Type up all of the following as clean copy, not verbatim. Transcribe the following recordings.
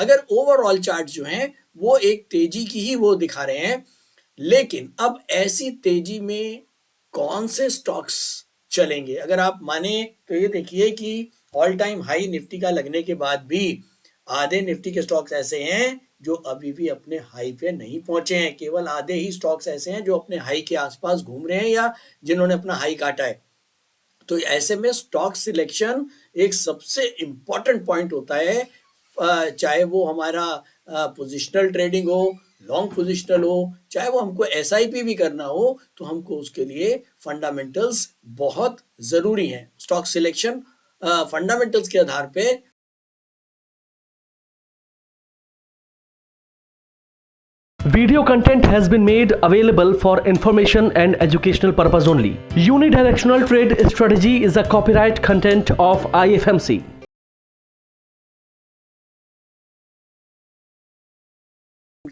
अगर overall chart जो हैं वो एक तेजी की ही वो दिखा रहे हैं, लेकिन अब ऐसी तेजी में कौन से स्टॉक्स चलेंगे? अगर आप माने तो ये देखिए कि ऑल टाइम हाई निफ्टी का लगने के बाद भी आधे निफ्टी के स्टॉक्स ऐसे हैं जो अभी भी अपने हाई पे नहीं पहुंचे हैं। केवल आधे ही स्टॉक्स ऐसे हैं जो अपने हाई के आसपास घूम रहे हैं या जिन्होंने अपना हाई काटा है। तो ऐसे में स्टॉक सिलेक्शन एक सबसे इम्पॉर्टेंट पॉइंट होता है। चाहे वो हमारा पोजिशनल ट्रेडिंग हो, लॉन्ग पोजिशनल हो, चाहे वो हमको एसआईपी भी करना हो, तो हमको उसके लिए फंडामेंटल्स बहुत ज़रूरी हैं। स्टॉक सिलेक्शन फंडामेंटल्स के आधार पे Video content has been made available for information and educational purpose only. Unidirectional trade strategy is a copyright content of IFMC.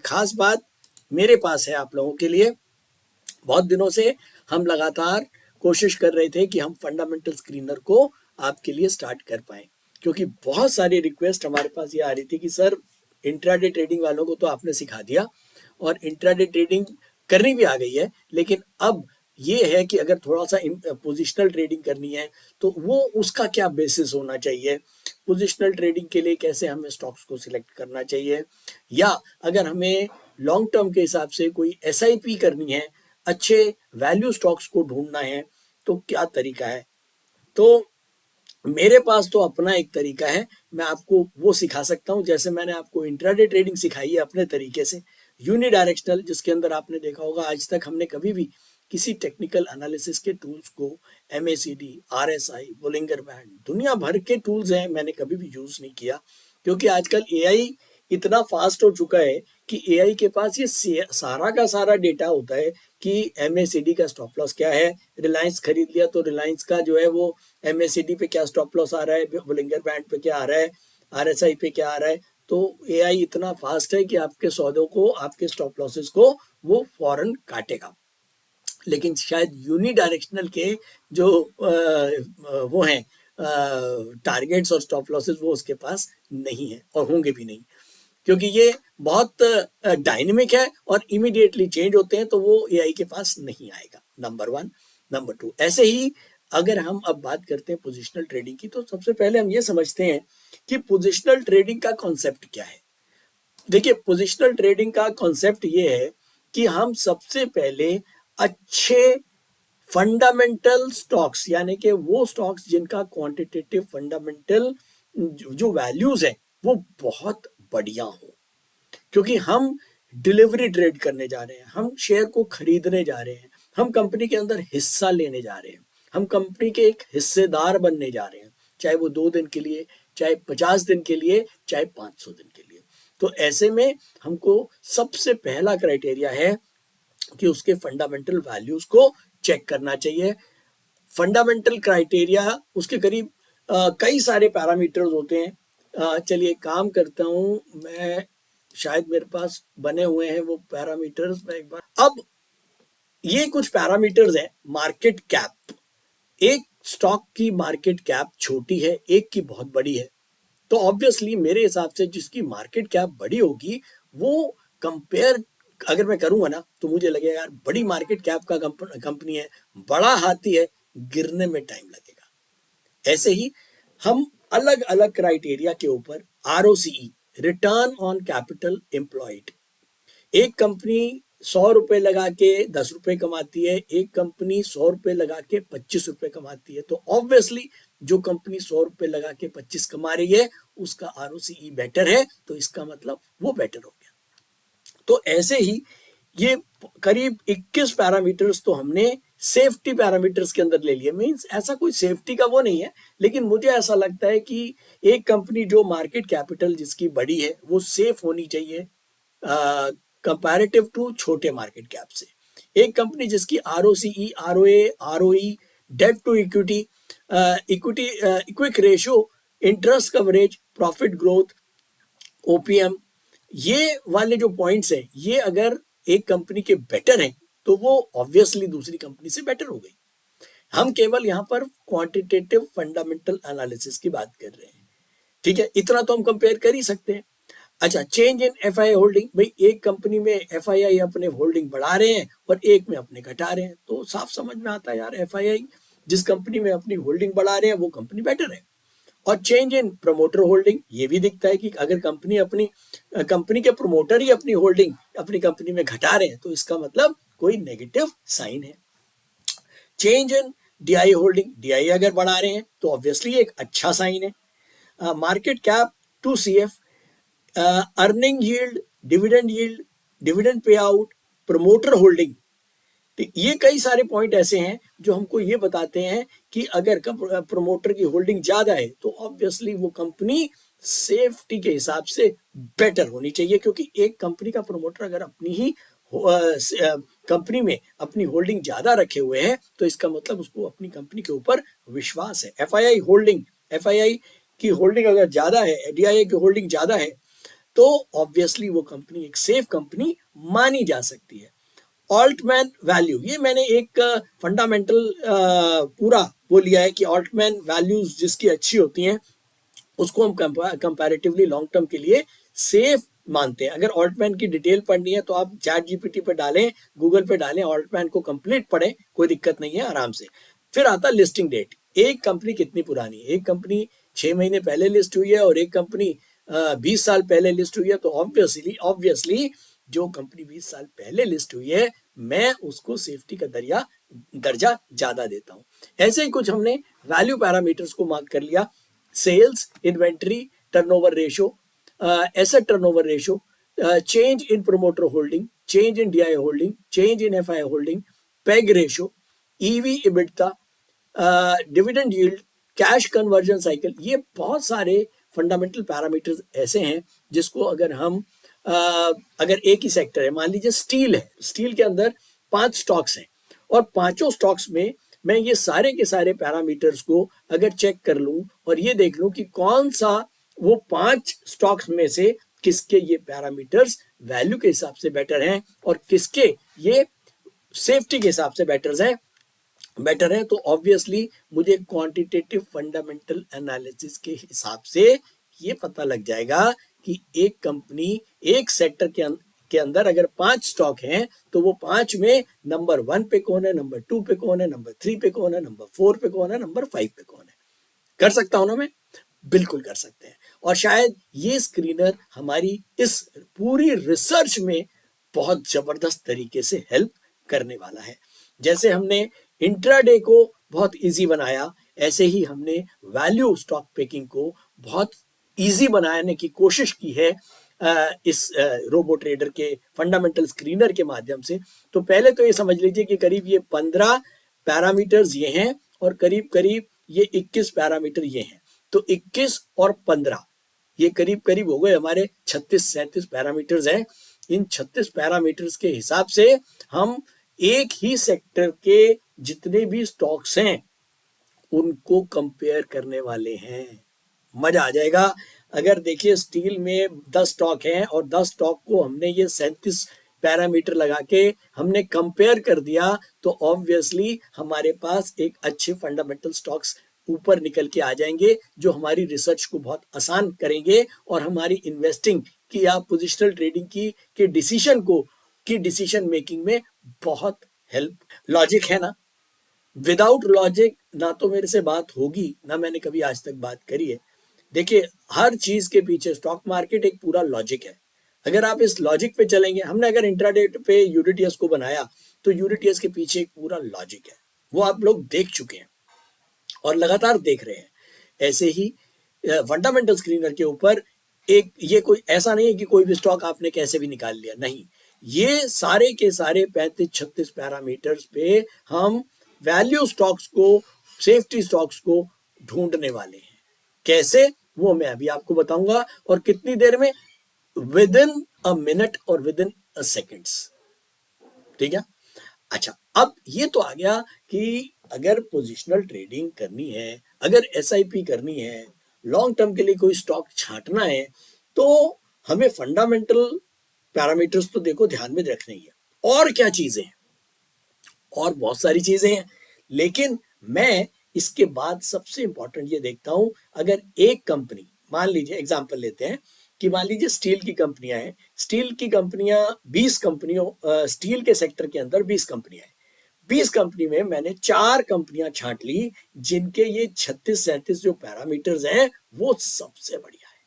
खास बात मेरे पास है आप लोगों के लिए। बहुत दिनों से हम लगातार कोशिश कर रहे थे कि हम फंडामेंटल स्क्रीनर को आपके लिए स्टार्ट कर पाएं, क्योंकि बहुत सारी रिक्वेस्ट हमारे पास ये आ रही थी कि सर इंट्राडे ट्रेडिंग वालों को तो आपने सिखा दिया और इंट्राडे ट्रेडिंग करनी भी आ गई है, लेकिन अब ये है कि अगर थोड़ा सा पोजिशनल ट्रेडिंग करनी है तो वो उसका क्या बेसिस होना चाहिए, पोजिशनल ट्रेडिंग के लिए कैसे हमें स्टॉक्स को सिलेक्ट करना चाहिए, या अगर हमें लॉन्ग टर्म के हिसाब से कोई एसआईपी करनी है, अच्छे वैल्यू स्टॉक्स को ढूंढना है, तो क्या तरीका है। तो मेरे पास तो अपना एक तरीका है, मैं आपको वो सिखा सकता हूँ। जैसे मैंने आपको इंट्राडे ट्रेडिंग सिखाई है अपने तरीके से, यूनिडायरेक्शनल, जिसके अंदर आपने देखा होगा आज तक हमने कभी भी किसी टेक्निकल एनालिसिस के टूल्स को MACD, RSI, बोलिंगर बैंड, दुनिया भर के टूल्स हैं, मैंने कभी भी यूज नहीं किया, क्योंकि आजकल AI इतना फास्ट हो चुका है कि AI के पास ये सारा का सारा डेटा होता है कि MACD का स्टॉप लॉस क्या है। रिलायंस खरीद लिया तो रिलायंस का जो है वो MACD पे क्या स्टॉप लॉस आ रहा है, बोलिंगर बैंड पे क्या आ रहा है, RSI पे क्या आ रहा है। तो AI इतना फास्ट है कि आपके सौदों को, आपके स्टॉप लॉसेस को वो फौरन काटेगा। लेकिन शायद यूनिडायरेक्शनल के जो वो हैं टारगेट्स और स्टॉप लॉसेस, वो उसके पास नहीं है और होंगे भी नहीं, क्योंकि ये बहुत डायनेमिक है और इमीडिएटली चेंज होते हैं, तो वो AI के पास नहीं आएगा। नंबर 1। नंबर 2, ऐसे ही अगर हम अब बात करते हैं पोजिशनल ट्रेडिंग की, तो सबसे पहले हम ये समझते हैं कि पोजिशनल ट्रेडिंग का कॉन्सेप्ट क्या है। देखिए, पोजिशनल ट्रेडिंग का कॉन्सेप्ट ये है कि हम सबसे पहले अच्छे फंडामेंटल स्टॉक्स, यानी कि वो स्टॉक्स जिनका क्वांटिटेटिव फंडामेंटल जो वैल्यूज है वो बहुत बढ़िया हो, क्योंकि हम डिलीवरी ट्रेड करने जा रहे हैं, हम शेयर को खरीदने जा रहे हैं, हम कंपनी के अंदर हिस्सा लेने जा रहे हैं, हम कंपनी के एक हिस्सेदार बनने जा रहे हैं, चाहे वो 2 दिन के लिए, चाहे 50 दिन के लिए, चाहे 500 दिन के लिए। तो ऐसे में हमको सबसे पहला क्राइटेरिया है कि उसके फंडामेंटल वैल्यूज को चेक करना चाहिए। फंडामेंटल क्राइटेरिया उसके करीब कई सारे पैरामीटर्स होते हैं। चलिए काम करता हूँ मैं, शायद मेरे पास बने हुए हैं वो पैरामीटर्स, मैं एक बार, अब ये कुछ पैरामीटर्स हैं। मार्केट कैप, एक स्टॉक की मार्केट कैप छोटी है, एक की बहुत बड़ी है, तो ऑब्वियसली मेरे हिसाब से जिसकी मार्केट कैप बड़ी होगी वो कंपेयर अगर मैं करूंगा ना, तो मुझे लगेगा यार बड़ी मार्केट कैप का कंपनी है, बड़ा हाथी है, गिरने में टाइम लगेगा। ऐसे ही हम अलग अलग क्राइटेरिया के ऊपर ROCE, return on capital employed, एक कंपनी 100 रुपए लगा के 10 रुपए कमाती है, एक कंपनी 100 रुपए लगा के 25 रुपए कमाती है, तो ऑब्वियसली जो कंपनी 100 रुपए लगा के 25 कमा रही है उसका ROCE बेटर है, तो इसका मतलब वो बेटर हो गया। तो ऐसे ही ये करीब 21 पैरामीटर्स तो हमने सेफ्टी पैरामीटर्स के अंदर ले लिए। मींस ऐसा कोई सेफ्टी का वो नहीं है, लेकिन मुझे ऐसा लगता है कि एक कंपनी जो मार्केट कैपिटल जिसकी बड़ी है वो सेफ होनी चाहिए कंपैरेटिव टू छोटे मार्केट कैप से। एक कंपनी जिसकी ROCE, ROA, ROE, debt to equity, equity equity ratio, interest coverage, profit growth, OPM, ये वाले जो पॉइंट्स हैं, ये अगर एक कंपनी के बेटर हैं तो वो ऑब्वियसली दूसरी कंपनी से बेटर हो गई। हम केवल यहाँ पर क्वांटिटेटिव फंडामेंटल एनालिसिस की बात कर रहे हैं, ठीक है, इतना तो हम कंपेयर कर ही सकते हैं। अच्छा, चेंज इन एफआई होल्डिंग, भाई एक कंपनी में एफआईआई अपने होल्डिंग बढ़ा रहे हैं और एक में अपने घटा रहे हैं, तो साफ समझ में आता है यार, एफआईआई जिस कंपनी में अपनी होल्डिंग बढ़ा रहे हैं वो कंपनी बेटर है। और चेंज इन प्रमोटर होल्डिंग, ये भी दिखता है कि अगर कंपनी के प्रमोटर ही अपनी होल्डिंग अपनी कंपनी में घटा रहे हैं तो इसका मतलब कोई नेगेटिव साइन है। Change in DI holding, DI अगर बढ़ा रहे हैं तो ऑब्वियसली एक अच्छा साइन है। Market cap to CF, earning yield, dividend pay out, promoter holding, तो ये कई सारे पॉइंट ऐसे हैं जो हमको ये बताते हैं कि अगर प्रमोटर की होल्डिंग ज्यादा है तो ऑब्वियसली वो कंपनी सेफ्टी के हिसाब से बेटर होनी चाहिए, क्योंकि एक कंपनी का प्रमोटर अगर अपनी ही कंपनी में अपनी होल्डिंग ज्यादा रखे हुए हैं तो इसका मतलब उसको अपनी कंपनी के ऊपर विश्वास है। एफआईआई की होल्डिंग अगर ज्यादा है, डीआईआई की होल्डिंग ज्यादा है, तो ऑब्वियसली वो कंपनी एक सेफ कंपनी मानी जा सकती है। ऑल्टमैन वैल्यू, ये मैंने एक फंडामेंटल पूरा वो लिया है कि ऑल्टमैन वैल्यूज जिसकी अच्छी होती हैं उसको हम कंपैरेटिवली लॉन्ग टर्म के लिए सेफ मानते हैं। अगर ऑल्टमैन की डिटेल पढ़नी है तो आप चैट जीपीटी पे डालें, गूगल पे डालें, ऑल्टमैन को कंप्लीट पढ़ें, कोई दिक्कत नहीं है, आराम से। फिर आता लिस्टिंग डेट, एक कंपनी कितनी पुरानी है, एक कंपनी 6 महीने पहले लिस्ट हुई है और एक कंपनी 20 साल पहले लिस्ट हुई है, तो ऑब्वियसली जो कंपनी 20 साल पहले लिस्ट हुई है मैं उसको सेफ्टी का दर्जा ज्यादा देता हूं। ऐसे ही कुछ हमने वैल्यू पैरामीटर्स को मार्क कर लिया, sales, inventory, turnover ratio, asset turnover ratio, change in promoter holding, change in DI holding, change in FI holding, PEG ratio, EV EBITDA, dividend yield, cash conversion cycle. ये बहुत सारे fundamental parameters ऐसे हैं जिसको अगर हम अगर एक ही सेक्टर है, मान लीजिए स्टील है, स्टील के अंदर 5 स्टॉक्स हैं और पांचों स्टॉक्स में मैं ये सारे के सारे पैरामीटर्स को अगर चेक कर लूं और ये देख लूं कि कौन सा वो 5 स्टॉक्स में से किसके ये पैरामीटर्स वैल्यू के हिसाब से बेटर हैं और किसके ये सेफ्टी के हिसाब से बेटर है, तो ऑब्वियसली मुझे क्वांटिटेटिव फंडामेंटल एनालिसिस के हिसाब से ये पता लग जाएगा कि एक कंपनी एक सेक्टर के अंदर अगर 5 स्टॉक हैं तो वो 5 में नंबर 1 पे कौन है, नंबर 2 पे कौन है, नंबर 3 पे कौन है, नंबर 4 पे कौन है, नंबर 5 पे कौन है। कर सकता हूं ना मैं? बिल्कुल कर सकते हैं। और शायद ये स्क्रीनर हमारी इस पूरी रिसर्च में बहुत जबरदस्त तरीके से हेल्प करने वाला है। जैसे हमने इंट्राडे को बहुत इजी बनाया, ऐसे ही हमने वैल्यू स्टॉक पिकिंग को बहुत इजी बनाने की कोशिश की है इस रोबो ट्रेडर के फंडामेंटल स्क्रीनर के माध्यम से। तो पहले तो ये समझ लीजिए कि करीब ये 15 पैरामीटर्स ये हैं और करीब करीब ये 21 पैरामीटर ये हैं, तो 21 और 15 ये करीब करीब हो गए हमारे 36-37 पैरामीटर्स हैं। इन 36 पैरामीटर्स के हिसाब से हम एक ही सेक्टर के जितने भी स्टॉक्स हैं उनको कंपेयर करने वाले हैं। मजा आ जाएगा। अगर देखिए स्टील में 10 स्टॉक हैं और 10 स्टॉक को हमने ये 37 पैरामीटर लगा के हमने कंपेयर कर दिया तो ऑब्वियसली हमारे पास एक अच्छे फंडामेंटल स्टॉक्स ऊपर निकल के आ जाएंगे जो हमारी रिसर्च को बहुत आसान करेंगे और हमारी इन्वेस्टिंग की या पोजिशनल ट्रेडिंग की डिसीजन मेकिंग में बहुत हेल्प। लॉजिक है ना, विदाउट लॉजिक ना तो मेरे से बात होगी ना मैंने कभी आज तक बात करी है। देखिए हर चीज के पीछे स्टॉक मार्केट एक पूरा लॉजिक है। अगर आप इस लॉजिक पे चलेंगे, हमने अगर इंट्राडे पे यूडीटीएस को बनाया तो यूडीटीएस के पीछे एक पूरा लॉजिक है, वो आप लोग देख चुके हैं और लगातार देख रहे हैं। ऐसे ही फंडामेंटल स्क्रीनर के ऊपर एक ये कोई ऐसा नहीं है कि कोई भी स्टॉक आपने कैसे भी निकाल लिया, नहीं, ये सारे के सारे 35-36 पैरामीटर्स पे हम वैल्यू स्टॉक्स को, सेफ्टी स्टॉक्स को ढूंढने वाले हैं। कैसे, वो मैं अभी आपको बताऊंगा और कितनी देर में, विद इन अ मिनट और विद इन अ सेकेंड्स। ठीक है। अच्छा, अब ये तो आ गया कि अगर पोजिशनल ट्रेडिंग करनी है, अगर एसआईपी करनी है, लॉन्ग टर्म के लिए कोई स्टॉक छांटना है तो हमें फंडामेंटल पैरामीटर्स तो देखो ध्यान में रखने ही है। और क्या चीजें हैं, और बहुत सारी चीजें हैं, लेकिन मैं इसके बाद सबसे इंपॉर्टेंट ये देखता हूं, अगर एक कंपनी, मान लीजिए एग्जांपल लेते हैं कि मान लीजिए स्टील की कंपनियां हैं, स्टील की कंपनियां 20 कंपनियों स्टील के सेक्टर के अंदर 20 कंपनियां हैं, 20 कंपनी में मैंने 4 कंपनियां छांट ली जिनके ये 36-37 जो पैरामीटर्स हैं वो सबसे बढ़िया है।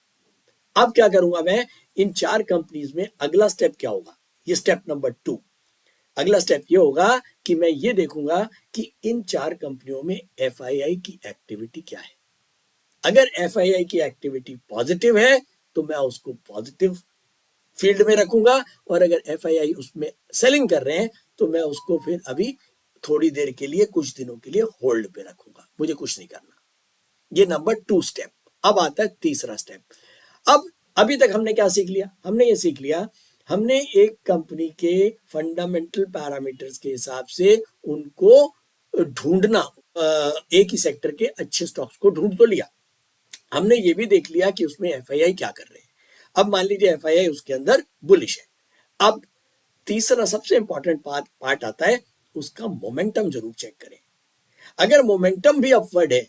अब क्या करूंगा मैं, इन 4 कंपनीज में अगला स्टेप क्या होगा, ये स्टेप नंबर 2। अगला स्टेप ये होगा कि मैं ये देखूंगा कि इन 4 कंपनियों में एफआईआई की एक्टिविटी क्या है। अगर एफआईआई की एक्टिविटी पॉजिटिव है तो मैं उसको पॉजिटिव फील्ड में रखूंगा, और अगर एफआईआई उसमें सेलिंग कर रहे हैं तो मैं उसको फिर अभी थोड़ी देर के लिए, कुछ दिनों के लिए होल्ड पे रखूंगा, मुझे कुछ नहीं करना। ये नंबर 2 स्टेप। अब आता है तीसरा स्टेप। अब अभी तक हमने क्या सीख लिया, हमने ये सीख लिया, हमने एक कंपनी के फंडामेंटल पैरामीटर्स के हिसाब से उनको ढूंढना, एक ही सेक्टर के अच्छे स्टॉक्स को ढूंढ तो लिया, हमने ये भी देख लिया कि उसमें एफआईआई क्या कर रहे हैं। अब मान लीजिए एफआईआई उसके अंदर बुलिश है। अब तीसरा सबसे इंपॉर्टेंट पार्ट आता है, उसका मोमेंटम जरूर चेक करें। अगर मोमेंटम भी अपवर्ड है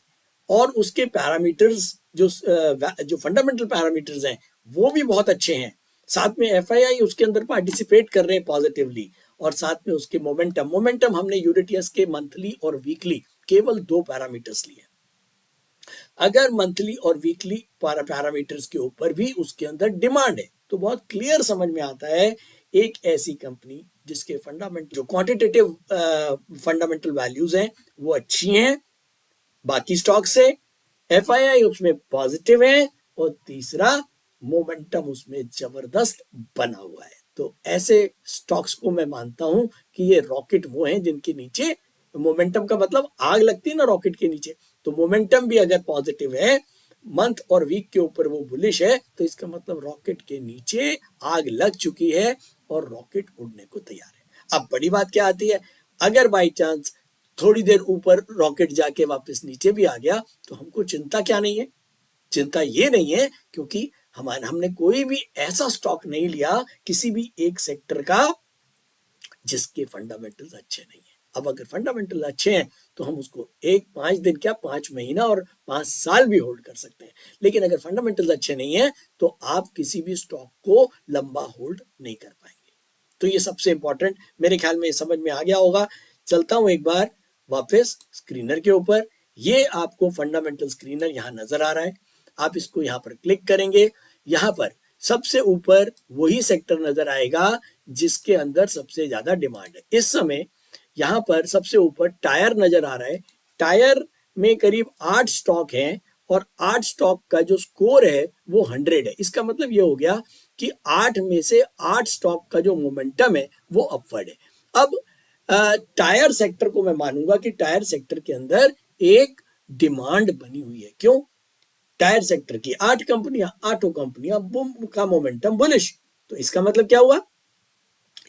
और उसके पैरामीटर्स जो फंडामेंटल पैरामीटर्स हैं वो भी बहुत अच्छे हैं, साथ में एफआईआई उसके अंदर पार्टिसिपेट कर रहे हैं पॉजिटिवली, और साथ में उसके मोमेंटम हमने यूनिटीएस के मंथली और वीकली केवल 2 पैरामीटर्स लिए। अगर मंथली और वीकली पैरामीटर्स के ऊपर भी उसके अंदर डिमांड है तो बहुत क्लियर समझ में आता है एक ऐसी कंपनी जिसके फंडामेंटल, जो क्वांटिटेटिव फंडामेंटल वैल्यूज हैं वो अच्छी हैं बाकी स्टॉक से, एफआईआई उसमें पॉजिटिव है, और तीसरा मोमेंटम उसमें जबरदस्त बना हुआ है। तो ऐसे स्टॉक्स को मैं मानता हूं कि ये रॉकेट वो हैं जिनके नीचे मोमेंटम का मतलब आग लगती है ना रॉकेट के नीचे, तो मोमेंटम भी अगर पॉजिटिव है, मंथ और वीक के ऊपर वो बुलिश है, तो इसका मतलब रॉकेट के नीचे आग लग चुकी है और रॉकेट उड़ने को तैयार है। अब बड़ी बात क्या आती है, अगर बाई चांस थोड़ी देर ऊपर रॉकेट जाके वापस नीचे भी आ गया तो हमको चिंता क्या नहीं है, चिंता ये नहीं है क्योंकि हमने कोई भी ऐसा स्टॉक नहीं लिया किसी भी एक सेक्टर का जिसके फंडामेंटल्स अच्छे नहीं है। अब अगर फंडामेंटल अच्छे हैं तो हम उसको 5 दिन क्या 5 महीना और 5 साल भी होल्ड कर सकते हैं, लेकिन अगर फंडामेंटल्स अच्छे नहीं है तो आप किसी भी स्टॉक को लंबा होल्ड नहीं कर पाएंगे। तो ये सबसे इंपॉर्टेंट, मेरे ख्याल में समझ में आ गया होगा। चलता हूं एक बार वापस स्क्रीनर के ऊपर। ये आपको फंडामेंटल स्क्रीनर यहाँ नजर आ रहा है, आप इसको यहाँ पर क्लिक करेंगे, यहाँ पर सबसे ऊपर वही सेक्टर नजर आएगा जिसके अंदर सबसे ज्यादा डिमांड है। इस समय यहाँ पर सबसे ऊपर टायर नजर आ रहा है, टायर में करीब 8 स्टॉक हैं और 8 स्टॉक का जो स्कोर है वो 100 है। इसका मतलब ये हो गया कि 8 में से 8 स्टॉक का जो मोमेंटम है वो अपवर्ड है। अब टायर सेक्टर को मैं मानूंगा कि टायर सेक्टर के अंदर एक डिमांड बनी हुई है। क्यों? टायर सेक्टर की 8 कंपनियां, 8 कंपनियां का मोमेंटम बुलिश, तो इसका मतलब क्या हुआ?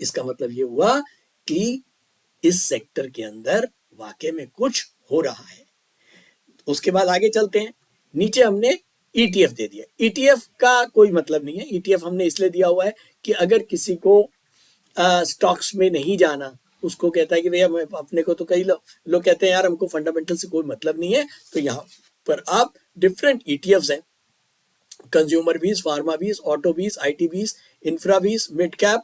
इसका मतलब ये हुआ कि इस सेक्टर के अंदर वाकई में कुछ हो रहा है। उसके बाद आगे चलते हैं, नीचे हमने ईटीएफ दे दिया। ईटीएफ का कोई मतलब नहीं है, ईटीएफ हमने इसलिए दिया हुआ है कि अगर किसी को स्टॉक्स में नहीं जाना, उसको कहता है कि भैया मैं अपने को, तो कई लोग कहते हैं यार हमको फंडामेंटल से कोई मतलब नहीं है, तो यहाँ पर आप डिफरेंट ईटीएफ्स हैं, कंज्यूमर बीस, फार्मा बीस, ऑटो बीस, आईटी बीस, इंफ्रा बीस, मिड कैप,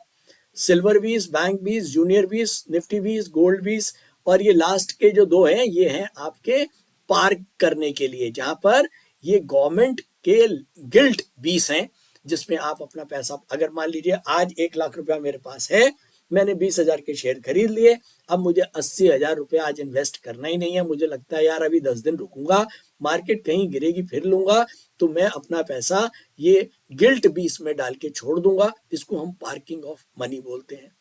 सिल्वर बीस, बैंक बीस, जूनियर बीस, निफ्टी बीस, गोल्ड बीस, और ये लास्ट के जो 2 हैं ये हैं आपके पार्क करने के लिए, जहां पर ये गवर्नमेंट के गिल्ट 20 हैं जिसमें आप अपना पैसा, अगर मान लीजिए आज 1 लाख रुपया मेरे पास है, मैंने 20,000 के शेयर खरीद लिए, अब मुझे 80,000 रुपया आज इन्वेस्ट करना ही नहीं है, मुझे लगता है यार अभी 10 दिन रुकूंगा, मार्केट कहीं गिरेगी फिर लूंगा, तो मैं अपना पैसा ये गिल्ट 20 में डाल के छोड़ दूंगा। इसको हम पार्किंग ऑफ मनी बोलते हैं।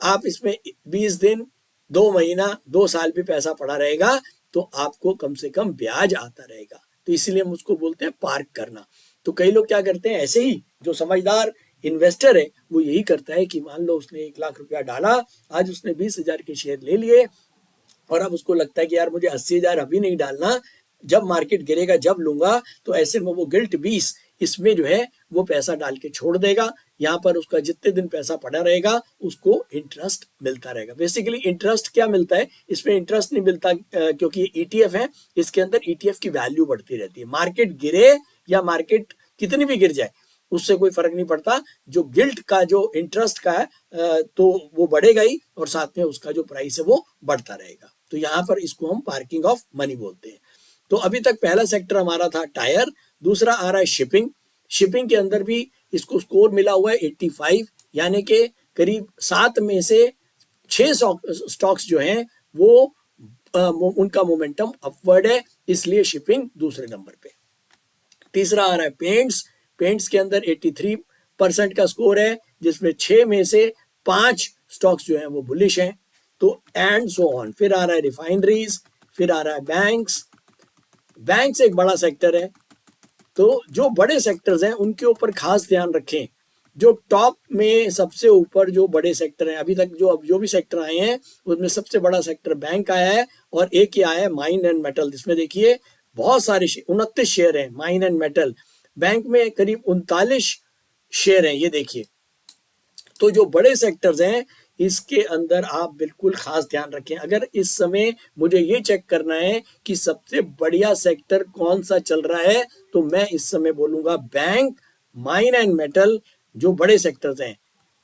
आप इसमें 20 दिन, 2 महीना, 2 साल भी पैसा पड़ा रहेगा तो आपको कम से कम ब्याज आता रहेगा, तो इसीलिए हम उसको बोलते हैं पार्क करना। तो कई लोग क्या करते हैं, ऐसे ही जो समझदार इन्वेस्टर है वो यही करता है कि मान लो उसने 1 लाख रुपया डाला, आज उसने 20,000 के शेयर ले लिए और अब उसको लगता है कि यार मुझे 80,000 अभी नहीं डालना, जब मार्केट गिरेगा जब लूंगा, तो ऐसे में वो गिल्ट 20 इसमें जो है वो पैसा डाल के छोड़ देगा। यहाँ पर उसका जितने दिन पैसा पड़ा रहेगा उसको इंटरेस्ट मिलता रहेगा। बेसिकली इंटरेस्ट क्या मिलता है, इसमें इंटरेस्ट नहीं मिलता क्योंकि ये ईटीएफ है, इसके अंदर ईटीएफ की वैल्यू बढ़ती रहती है। मार्केट गिरे या मार्केट कितनी भी गिर जाए उससे कोई फर्क नहीं पड़ता। जो गिल्ट का जो इंटरेस्ट का है तो वो बढ़ेगा ही, और साथ में उसका जो प्राइस है वो बढ़ता रहेगा। तो यहाँ पर इसको हम पार्किंग ऑफ मनी बोलते हैं। तो अभी तक पहला सेक्टर हमारा था टायर, दूसरा आ रहा है शिपिंग। शिपिंग के अंदर भी इसको स्कोर मिला हुआ है 85, यानी कि करीब 7 में से 6 स्टॉक्स जो हैं वो उनका मोमेंटम अपवर्ड है, इसलिए शिपिंग दूसरे नंबर पे। तीसरा आ रहा है पेंट्स। पेंट्स के अंदर 83% का स्कोर है, जिसमें 6 में से 5 स्टॉक्स जो हैं वो बुलिश हैं। तो एंड सो ऑन। फिर आ रहा है रिफाइनरीज, फिर आ रहा है बैंक्स। बैंक्स एक बड़ा सेक्टर है, तो जो बड़े सेक्टर्स हैं उनके ऊपर खास ध्यान रखें। जो टॉप में सबसे ऊपर जो बड़े सेक्टर हैं, अभी तक जो भी सेक्टर आए हैं उसमें सबसे बड़ा सेक्टर बैंक आया है, और एक ही आया है माइन एंड मेटल। जिसमें देखिए बहुत सारे 29 शेयर हैं माइन एंड मेटल। बैंक में करीब 39 शेयर हैं, ये देखिए। तो जो बड़े सेक्टर्स हैं इसके अंदर आप बिल्कुल खास ध्यान रखें। अगर इस समय मुझे ये चेक करना है कि सबसे बढ़िया सेक्टर कौन सा चल रहा है, तो मैं इस समय बोलूंगा बैंक, माइन एंड मेटल, जो बड़े सेक्टर्स हैं।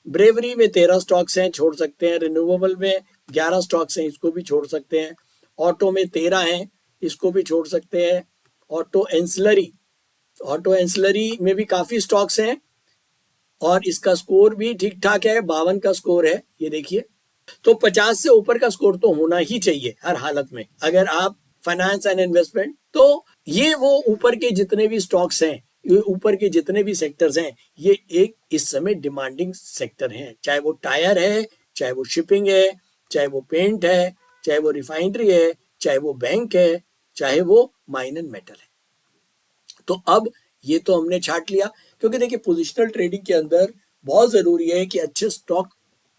ब्रेवरी में 13 स्टॉक्स हैं, छोड़ सकते हैं। रिन्यूएबल में 11 स्टॉक्स हैं, इसको भी छोड़ सकते हैं। ऑटो में 13 हैं, इसको भी छोड़ सकते हैं। ऑटो एंसिलरी में भी काफी स्टॉक्स हैं, और इसका स्कोर भी ठीक ठाक है, 52 का स्कोर है, ये देखिए। तो 50 से ऊपर का स्कोर तो होना ही चाहिए हर हालत में, अगर आप फाइनेंस एंड इन्वेस्टमेंट। तो ये वो ऊपर के जितने भी स्टॉक्स हैं, ये ऊपर के जितने भी सेक्टर्स हैं, ये एक इस समय डिमांडिंग सेक्टर हैं। चाहे वो टायर है, चाहे वो शिपिंग है, चाहे वो पेंट है, चाहे वो रिफाइनरी है, चाहे वो बैंक है, चाहे वो माइन एंड मेटल है। तो अब ये तो हमने छाट लिया, क्योंकि देखिए पोजिशनल ट्रेडिंग के अंदर बहुत जरूरी है कि अच्छे स्टॉक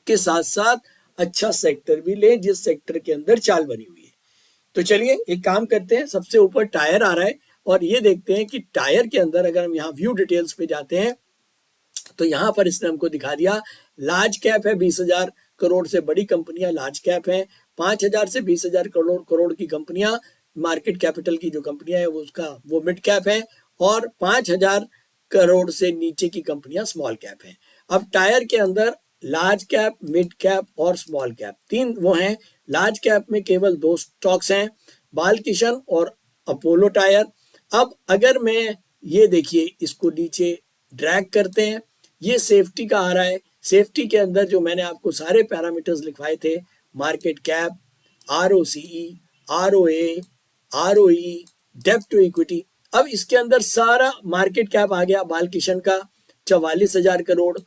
के साथ साथ अच्छा सेक्टर भी ले, जिस सेक्टर के अंदर चाल बनी हुई है। तो चलिए एक काम करते हैं, सबसे ऊपर टायर आ रहा है, और ये देखते हैं कि टायर के अंदर अगर हम यहाँ व्यू डिटेल्स पे जाते हैं तो यहाँ पर इसने हमको दिखा दिया लार्ज कैप है, 20,000 करोड़ से बड़ी कंपनियां लार्ज कैप है। 5,000 से 20,000 करोड़ की कंपनियां, मार्केट कैपिटल की जो कंपनियां है वो मिड कैप है, और 5,000 करोड़ से नीचे की कंपनियां स्मॉल कैप हैं। अब टायर के अंदर लार्ज कैप, मिड कैप और स्मॉल कैप, 3 वो हैं। लार्ज कैप में केवल 2 स्टॉक्स हैं, बालकिशन और अपोलो टायर। अब अगर मैं ये देखिए इसको नीचे ड्रैग करते हैं, ये सेफ्टी का आ रहा है। सेफ्टी के अंदर जो मैंने आपको सारे पैरामीटर्स लिखवाए थे, market cap, ROCE, ROA, ROE, डेब्ट टू इक्विटी, अब इसके अंदर सारा मार्केट कैप आ गया बालकिशन का 44,000 करोड़,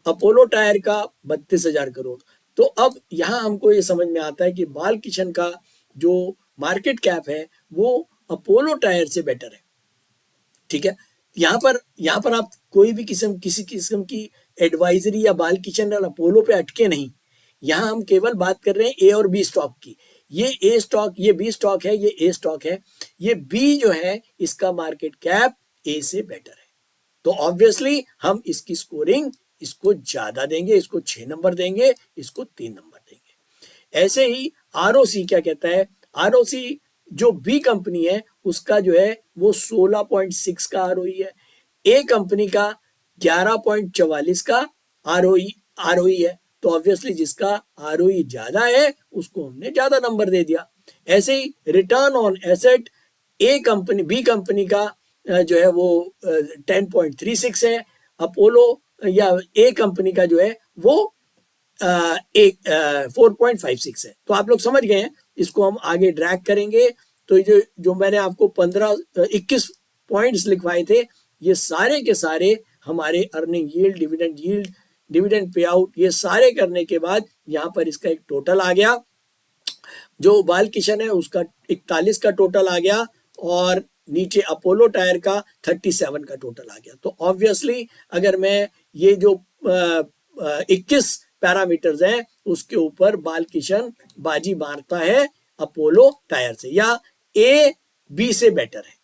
अपोलो टायर का 32,000 करोड़। तो अब यहाँ हमको ये समझ में आता है कि बालकिशन का जो मार्केट कैप है वो अपोलो टायर से बेटर है। ठीक है, यहाँ पर आप कोई भी किसी किस्म की एडवाइजरी या बालकिशन और अपोलो पे अटके नहीं। यहाँ हम केवल बात कर रहे हैं ए और बी स्टॉक की। ये ए स्टॉक, ये बी स्टॉक है, ये ए स्टॉक है, ये बी जो है इसका मार्केट कैप ए से बेटर है। तो ऑब्वियसली हम इसकी स्कोरिंग इसको ज्यादा देंगे, इसको 6 नंबर देंगे, इसको 3 नंबर देंगे। ऐसे ही ROC क्या कहता है, ROC जो बी कंपनी है उसका जो है वो 16.6 का ROE है, ए कंपनी का 11.44 का ROE है। तो ऑब्वियसली जिसका ROE ज्यादा है उसको हमने ज्यादा नंबर दे दिया। ऐसे ही रिटर्न ऑन एसेट बी कंपनी का जो है वो 10.36 है, अपोलो या ए कंपनी का जो है वो 4.56 है। तो आप लोग समझ गए हैं, इसको हम आगे ड्रैग करेंगे तो जो मैंने आपको 21 पॉइंट्स लिखवाए थे, ये सारे के सारे हमारे earning yield, dividend pay out, ये सारे करने के बाद यहाँ पर इसका एक टोटल आ गया। जो बालकिशन है उसका 41 का टोटल आ गया, और नीचे अपोलो टायर का 37 का टोटल आ गया। तो ऑब्वियसली अगर मैं ये जो 21 पैरामीटर्स हैं उसके ऊपर बालकिशन बाजी मारता है अपोलो टायर से, या ए बी से बेटर है।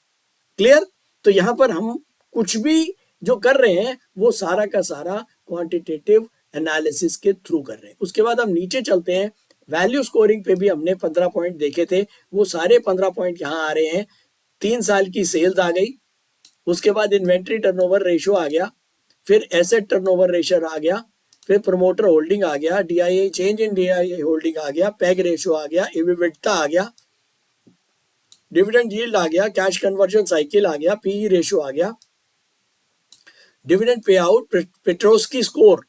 क्लियर? तो यहाँ पर हम कुछ भी जो कर रहे हैं वो सारा का सारा क्वांटिटेटिव एनालिसिस के थ्रू कर रहे हैं। उसके बाद हम नीचे चलते हैं, वैल्यू स्कोरिंग पे भी हमने 15 पॉइंट देखे थे, वो सारे 15 पॉइंट यहाँ आ रहे हैं। 3 साल की सेल्स आ गई, उसके बाद इन्वेंट्री टर्नओवर रेशियो आ गया, फिर एसेट टर्नओवर रेशियो आ गया, फिर प्रोमोटर होल्डिंग आ गया, DII change in DII holding आ गया, पैग रेशियो आ गया, EBITDA आ गया, डिविडेंड यील्ड आ गया, कैश कन्वर्जन साइकिल आ गया, पीई रेशियो आ गया, dividend pay out, Petronski score.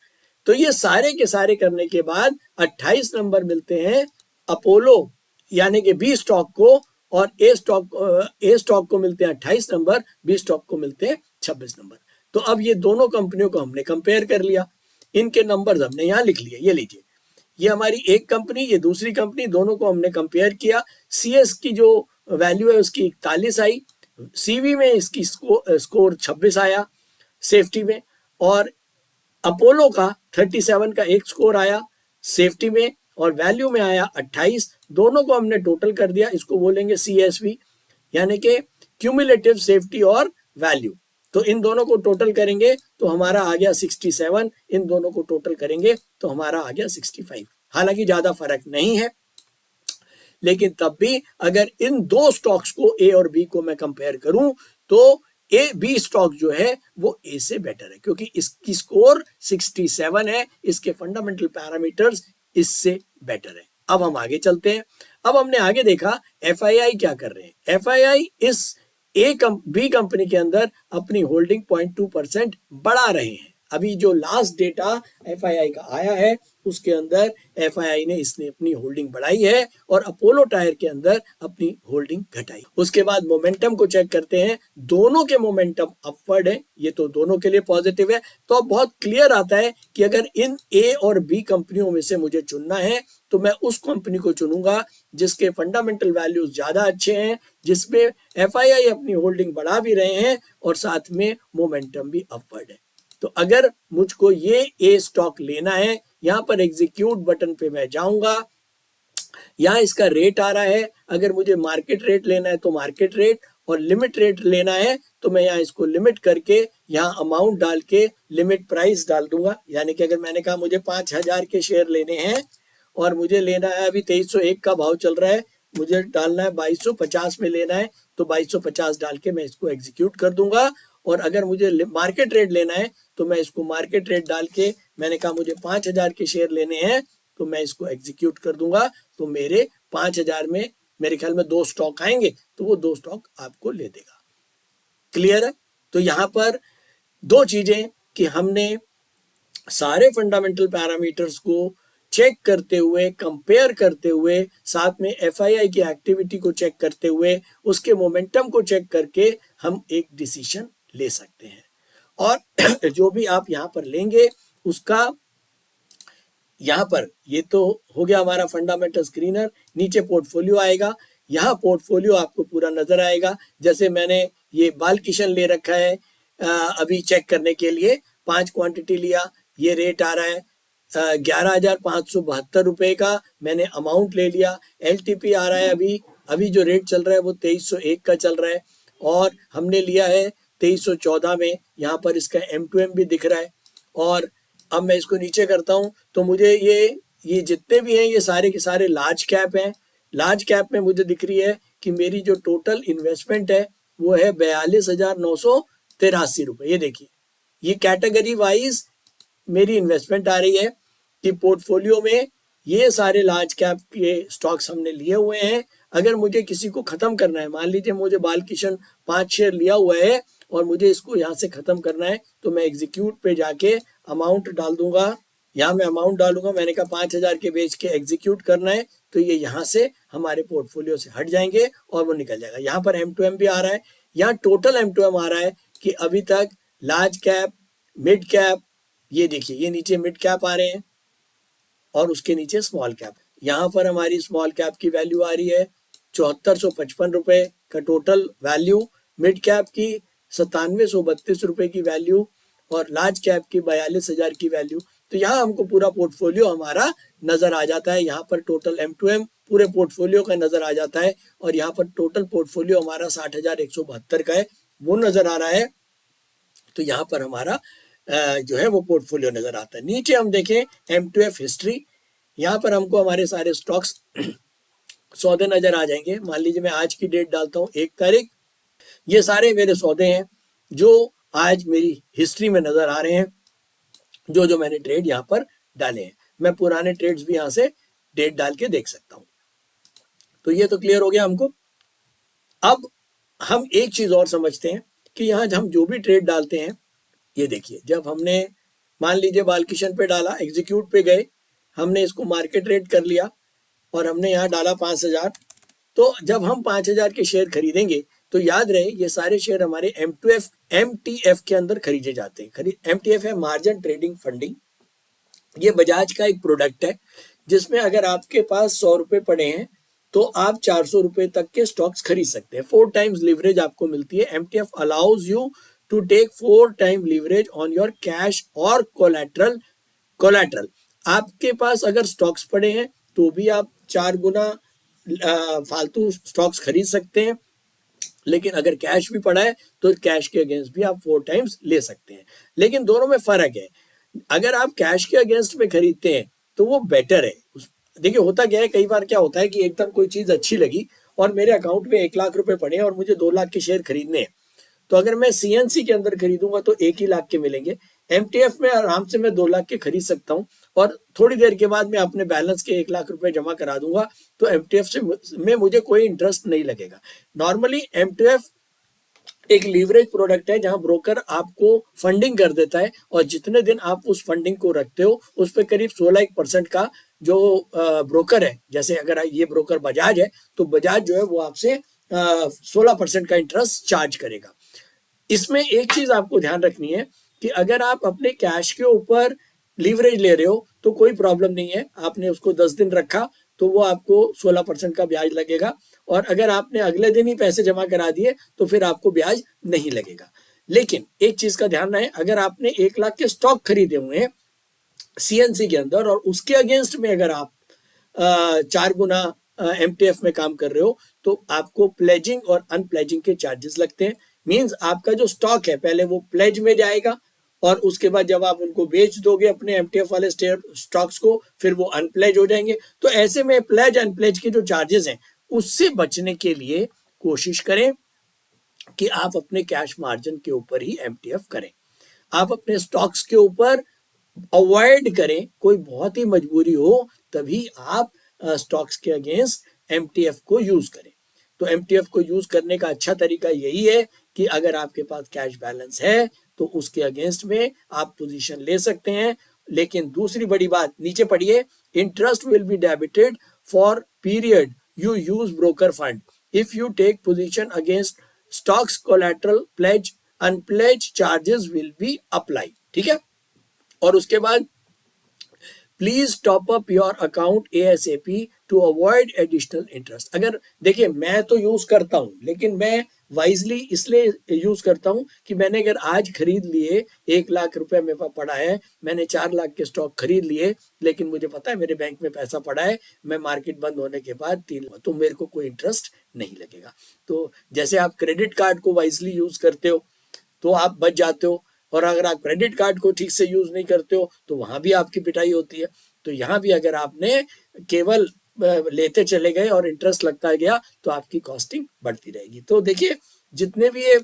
तो ये सारे के सारे करने के बाद 28 नंबर मिलते हैं अपोलो यानी कि बी स्टॉक को, और ए स्टॉक को मिलते हैं 28 नंबर, बी स्टॉक को मिलते हैं 26 नंबर। तो अब ये दोनों कंपनियों को हमने कंपेयर कर लिया, इनके नंबर्स हमने यहाँ लिख लिए। ये लीजिए, ये हमारी एक कंपनी, ये दूसरी कंपनी, दोनों को हमने कंपेयर किया। सीएस की जो वैल्यू है उसकी 41 आई, सीवी में इसकी स्कोर 26 आया सेफ्टी में, और अपोलो का 37 का एक स्कोर आया सेफ्टी में, और वैल्यू में आया 28। दोनों को हमने टोटल कर दिया, इसको बोलेंगे CSV यानी कि क्यूमुलेटिव सेफ्टी और वैल्यू। तो इन दोनों को टोटल करेंगे तो हमारा आ गया 67, इन दोनों को टोटल करेंगे तो हमारा आ गया 65। हालांकि ज्यादा फर्क नहीं है, लेकिन तब भी अगर इन दो स्टॉक्स को ए और बी को मैं कंपेयर करूं तो ए बी स्टॉक जो है वो ए से बेटर है, क्योंकि इसकी स्कोर 67 है, इसके फंडामेंटल पैरामीटर्स इससे बेटर है। अब हम आगे चलते हैं। अब हमने आगे देखा FII क्या कर रहे हैं। FII इस बी कंपनी के अंदर अपनी होल्डिंग 0.2% बढ़ा रहे हैं। अभी जो लास्ट डेटा FII का आया है उसके अंदर FII ने इसने अपनी होल्डिंग बढ़ाई है और अपोलो टायर के अंदर अपनी होल्डिंग घटाई। उसके बाद मोमेंटम को चेक करते हैं, दोनों के मोमेंटम अपवर्ड है, ये तो दोनों के लिए पॉजिटिव है। तो अब बहुत क्लियर आता है कि अगर इन ए और बी कंपनियों में से मुझे चुनना है तो मैं उस कंपनी को चुनूंगा जिसके फंडामेंटल वैल्यूज ज्यादा अच्छे हैं, जिसमें FII अपनी होल्डिंग बढ़ा भी रहे हैं और साथ में मोमेंटम भी अपवर्ड है। तो अगर मुझको ये ए स्टॉक लेना है, यहाँ पर एग्जीक्यूट बटन पे मैं जाऊंगा, यहाँ इसका रेट आ रहा है। अगर मुझे मार्केट रेट लेना है तो मार्केट रेट, और लिमिट रेट लेना है तो मैं यहाँ इसको लिमिट करके यहाँ अमाउंट डाल के लिमिट प्राइस डाल दूंगा। यानी कि अगर मैंने कहा मुझे 5000 के शेयर लेने हैं और मुझे लेना है, अभी 2301 का भाव चल रहा है, मुझे डालना है 2250 में लेना है, तो 2250 डाल के मैं इसको एग्जीक्यूट कर दूंगा। और अगर मुझे मार्केट रेट लेना है तो मैं इसको मार्केट रेट डाल के, मैंने कहा मुझे 5000 के शेयर लेने हैं तो मैं इसको एग्जीक्यूट कर दूंगा। तो मेरे 5000 में मेरे ख्याल में 2 स्टॉक आएंगे, तो वो 2 स्टॉक आपको ले देगा। क्लियर है? तो यहाँ पर 2 चीजें कि हमने सारे फंडामेंटल पैरामीटर्स को चेक करते हुए, कंपेयर करते हुए, साथ में FII की एक्टिविटी को चेक करते हुए, उसके मोमेंटम को चेक करके हम एक डिसीजन ले सकते हैं। और जो भी आप यहाँ पर लेंगे उसका, यहाँ पर ये तो हो गया हमारा फंडामेंटल स्क्रीनर, नीचे पोर्टफोलियो आएगा, यहाँ पोर्टफोलियो आपको पूरा नजर आएगा। जैसे मैंने ये बालकिशन ले रखा है अभी चेक करने के लिए, 5 क्वांटिटी लिया, ये रेट आ रहा है 11,572 रुपए का, मैंने अमाउंट ले लिया। LTP आ रहा है अभी जो रेट चल रहा है वो 2301 का चल रहा है, और हमने लिया है 2314 में। यहाँ पर इसका M2M भी दिख रहा है। और अब मैं इसको नीचे करता हूँ तो मुझे ये जितने भी हैं ये सारे के सारे लार्ज कैप हैं। लार्ज कैप में मुझे दिख रही है कि मेरी जो टोटल इन्वेस्टमेंट है वो है 42,983 रुपए। ये देखिए, ये कैटेगरी वाइज मेरी इन्वेस्टमेंट आ रही है कि पोर्टफोलियो में ये सारे लार्ज कैप के स्टॉक्स हमने लिए हुए हैं। अगर मुझे किसी को खत्म करना है, मान लीजिए मुझे बालकिशन 5 शेयर लिया हुआ है और मुझे इसको यहाँ से खत्म करना है, तो मैं एग्जीक्यूट पे जाके अमाउंट डाल दूंगा। यहाँ मैं अमाउंट डालूंगा, मैंने कहा 5000 के बेच के एग्जीक्यूट करना है, तो ये यहाँ से हमारे पोर्टफोलियो से हट जाएंगे और वो निकल जाएगा। यहाँ पर M2M भी आ रहा है, यहाँ टोटल M2M आ रहा है कि अभी तक लार्ज कैप, मिड कैप, ये देखिए ये नीचे मिड कैप आ रहे हैं और उसके नीचे स्मॉल कैप। यहाँ पर हमारी स्मॉल कैप की वैल्यू आ रही है 7455 रुपए का टोटल वैल्यू, मिड कैप की 9732 रुपए की वैल्यू, और लार्ज कैप की 42,000 की वैल्यू। तो यहाँ हमको पूरा पोर्टफोलियो हमारा नजर आ जाता है। यहाँ पर टोटल M2M पूरे पोर्टफोलियो का नजर आ जाता है, और यहाँ पर टोटल पोर्टफोलियो हमारा 60,172 का है, वो नजर आ रहा है। तो यहाँ पर हमारा जो है वो पोर्टफोलियो नजर आता है। नीचे हम देखें M2F हिस्ट्री, यहाँ पर हमको हमारे सारे स्टॉक्स सौदे नजर आ जाएंगे। मान लीजिए मैं आज की डेट डालता हूँ 1 तारीख, ये सारे मेरे सौदे हैं जो आज मेरी हिस्ट्री में नजर आ रहे हैं, जो मैंने ट्रेड यहाँ पर डाले हैं। मैं पुराने ट्रेड्स भी यहाँ से डेट डाल के देख सकता हूँ। तो ये तो क्लियर हो गया हमको। अब हम एक चीज और समझते हैं कि यहाँ हम जो भी ट्रेड डालते हैं, ये देखिए, जब हमने मान लीजिए बालकिशन पे डाला, एग्जीक्यूट पे गए, हमने इसको मार्केट रेट कर लिया और हमने यहाँ डाला 5,000। तो जब हम 5,000 के शेयर खरीदेंगे तो याद रहे ये सारे शेयर हमारे MTF के अंदर खरीदे जाते हैं। MTF है मार्जिन ट्रेडिंग फंडिंग। ये बजाज का एक प्रोडक्ट है जिसमें अगर आपके पास 100 रुपए पड़े हैं तो आप 400 रुपए तक के स्टॉक्स खरीद सकते हैं। 4 टाइम्स लीवरेज आपको मिलती है। MTF allows you to take 4 time leverage on your cash और कोलैटरल। आपके पास अगर स्टॉक्स पड़े हैं तो भी आप 4 गुना फालतू स्टॉक्स खरीद सकते हैं, लेकिन अगर कैश भी पड़ा है तो कैश के अगेंस्ट भी आप 4 टाइम्स ले सकते हैं। लेकिन दोनों में फर्क है। अगर आप कैश के अगेंस्ट में खरीदते हैं तो वो बेटर है। देखिए होता क्या है, कई बार क्या होता है कि एकदम कोई चीज अच्छी लगी और मेरे अकाउंट में 1 लाख रुपए पड़े हैं और मुझे 2 लाख के शेयर खरीदने हैं, तो अगर मैं CNC के अंदर खरीदूंगा तो 1 ही लाख के मिलेंगे। MTF में आराम से मैं 2 लाख के खरीद सकता हूँ और थोड़ी देर के बाद मैं अपने बैलेंस के 1 लाख रुपए जमा करा दूंगा, तो MTF में मुझे कोई इंटरेस्ट नहीं लगेगा। नॉर्मली MTF एक लीवरेज प्रोडक्ट है जहां ब्रोकर आपको फंडिंग कर देता है और जितने दिन आप उस फंडिंग को रखते हो उस पर करीब 16% का जो ब्रोकर है, जैसे अगर ये ब्रोकर बजाज है तो बजाज जो है वो आपसे 16% का इंटरेस्ट चार्ज करेगा। इसमें एक चीज आपको ध्यान रखनी है कि अगर आप अपने कैश के ऊपर लीवरेज ले रहे हो तो कोई प्रॉब्लम नहीं है। आपने उसको 10 दिन रखा तो वो आपको 16% का ब्याज लगेगा, और अगर आपने अगले दिन ही पैसे जमा करा दिए तो फिर आपको ब्याज नहीं लगेगा। लेकिन एक चीज का ध्यान रहे, अगर आपने 1 लाख के स्टॉक खरीदे हुए हैं CNC के अंदर और उसके अगेंस्ट में अगर आप 4 गुना MTF में काम कर रहे हो तो आपको प्लेजिंग और अनप्लेजिंग के चार्जेस लगते हैं। मींस आपका जो स्टॉक है पहले वो प्लेज में जाएगा और उसके बाद जब आप उनको बेच दोगे अपने MTF वाले स्टॉक्स को, फिर वो अनप्लेज हो जाएंगे। तो ऐसे में प्लेज अनप्लेज के जो चार्जेस हैं उससे बचने के लिए कोशिश करें कि आप अपने कैश मार्जिन के ऊपर ही MTF करें। आप अपने स्टॉक्स के ऊपर अवॉइड करें। कोई बहुत ही मजबूरी हो तभी आप स्टॉक्स के अगेंस्ट MTF को यूज करें। तो MTF को यूज करने का अच्छा तरीका यही है कि अगर आपके पास कैश बैलेंस है तो उसके अगेंस्ट में आप पोजीशन ले सकते हैं। लेकिन दूसरी बड़ी बात, नीचे पढ़िए, interest will be debited for period you use broker fund if you take position against stocks collateral pledge unpledge charges will be apply. ठीक है। और उसके बाद please top up your account ASAP to avoid additional interest. अगर देखिए मैं तो use करता हूं, लेकिन मैं वाइजली इसलिए यूज करता हूं कि मैंने अगर आज खरीद लिए 1 लाख रुपए मेरे पास पड़ा है, मैंने 4 लाख के स्टॉक खरीद लिए, लेकिन मुझे पता है मेरे बैंक में पैसा पड़ा है, मैं मार्केट बंद होने के बाद 3 लाख, तो मेरे को कोई इंटरेस्ट नहीं लगेगा। तो जैसे आप क्रेडिट कार्ड को वाइजली यूज करते हो तो आप बच जाते हो, और अगर आप क्रेडिट कार्ड को ठीक से यूज नहीं करते हो तो वहां भी आपकी पिटाई होती है। तो यहाँ भी अगर आपने केवल लेते चले गए और इंटरेस्ट लगता गया तो आपकी कॉस्टिंग बढ़ती रहेगी। तो देखिए जितने भी ये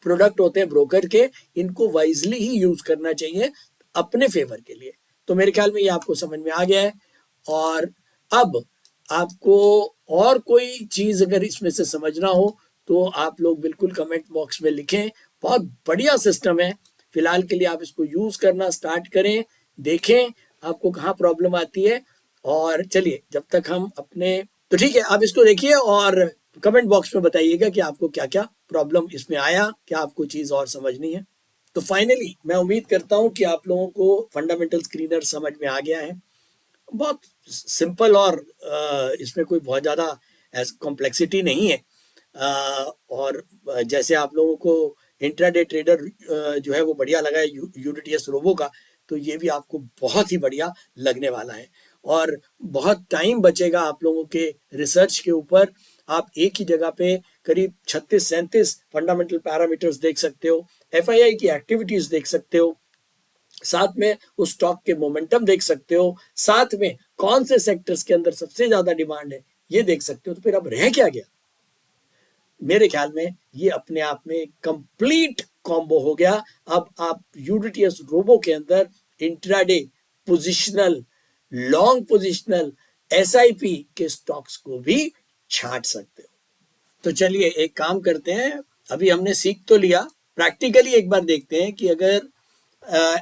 प्रोडक्ट होते हैं ब्रोकर के, इनको वाइजली ही यूज करना चाहिए अपने फेवर के लिए। तो मेरे ख्याल में ये आपको समझ में आ गया है। और अब आपको और कोई चीज अगर इसमें से समझना हो तो आप लोग बिल्कुल कमेंट बॉक्स में लिखें। बहुत बढ़िया सिस्टम है। फिलहाल के लिए आप इसको यूज करना स्टार्ट करें, देखें आपको कहाँ प्रॉब्लम आती है। और चलिए जब तक हम अपने, तो ठीक है, आप इसको देखिए और कमेंट बॉक्स में बताइएगा कि आपको क्या क्या प्रॉब्लम इसमें आया, क्या आपको चीज और समझनी है। तो फाइनली मैं उम्मीद करता हूं कि आप लोगों को फंडामेंटल स्क्रीनर समझ में आ गया है। बहुत सिंपल और इसमें कोई बहुत ज्यादा कॉम्प्लेक्सिटी नहीं है। और जैसे आप लोगों को इंट्राडे ट्रेडर जो है वो बढ़िया लगा है UDTS रोबो का, तो ये भी आपको बहुत ही बढ़िया लगने वाला है और बहुत टाइम बचेगा आप लोगों के रिसर्च के ऊपर। आप एक ही जगह पे करीब 36-37 फंडामेंटल पैरामीटर्स देख सकते हो, FII की एक्टिविटीज देख सकते हो, साथ में उस स्टॉक के मोमेंटम देख सकते हो, साथ में कौन से सेक्टर्स के अंदर सबसे ज्यादा डिमांड है ये देख सकते हो। तो फिर अब रह क्या गया? मेरे ख्याल में ये अपने आप में कंप्लीट कॉम्बो हो गया। अब आप यूडीटीएस रोबो के अंदर intraday, positional, long positional, SIP के स्टॉक्स को भी छांट सकते हो। तो चलिए एक काम करते हैं, अभी हमने सीख तो लिया, प्रैक्टिकली एक बार देखते हैं कि अगर